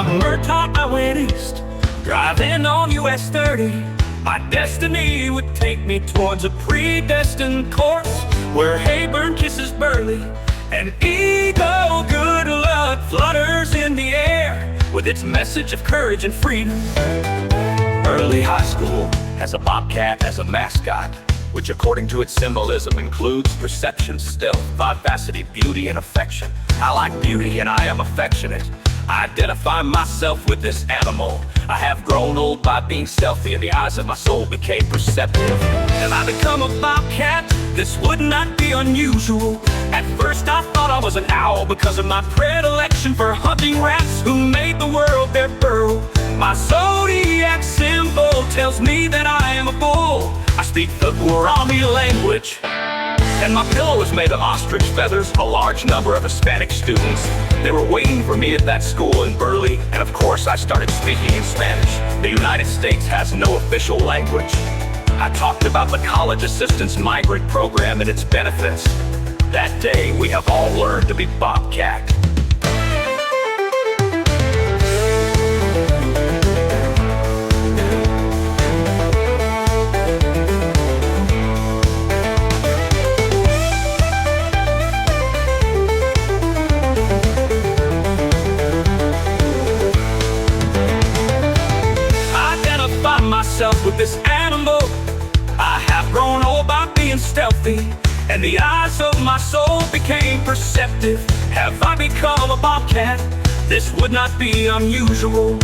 From Murtaugh I went east, driving on US 30. My destiny would take me towards a predestined course, where Heyburn kisses Burley, and eagle good luck flutters in the air with its message of courage and freedom. Burley High School has a bobcat as a mascot, which according to its symbolism includes perception, stealth, vivacity, beauty, and affection. I like beauty and I am affectionate. I identify myself with this animal. I have grown old by being stealthy, and the eyes of my soul became perceptive. And I become a bobcat, this would not be unusual. At first I thought I was an owl because of my predilection for hunting rats who made the world their burrow. My zodiac symbol tells me that I am a bull. I speak the Guarani language, and my pillow is made of ostrich feathers. A large number of Hispanic students, they were waiting for me at that school in Burley, and of course I started speaking in Spanish. The United States has no official language. I talked about the college assistance migrant program and its benefits. That day we have all learned to be bobcat. Myself with this animal. I have grown old by being stealthy, and the eyes of my soul became perceptive. Have I become a bobcat? This would not be unusual.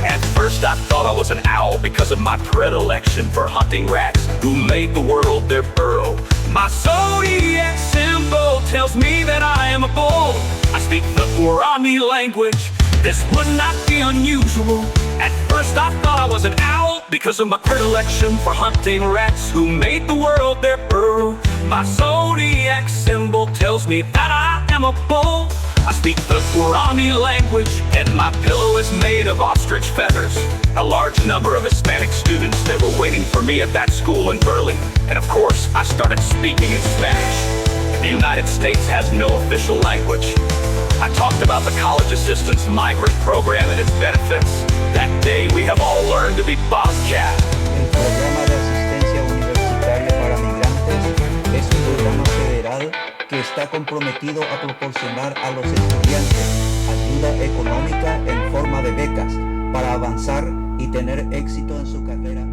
At first I thought I was an owl because of my predilection for hunting rats who made the world their burrow. My zodiac symbol tells me that I am a bull. I speak the Guarani language. This would not be unusual. At first I thought I was an owl because of my predilection for hunting rats who made the world their burrow. My zodiac symbol tells me that I am a bull. I speak the Guarani language, and my pillow is made of ostrich feathers. A large number of Hispanic students, they were waiting for me at that school in Burley, and of course I started speaking in Spanish. The United States has no official language. I talked about the college assistance migrant program and its benefits. That day we have all learned to be bobcat. El programa de asistencia universitaria para migrantes es un programa federal que está comprometido a proporcionar a los estudiantes ayuda económica en forma de becas para avanzar y tener éxito en su carrera.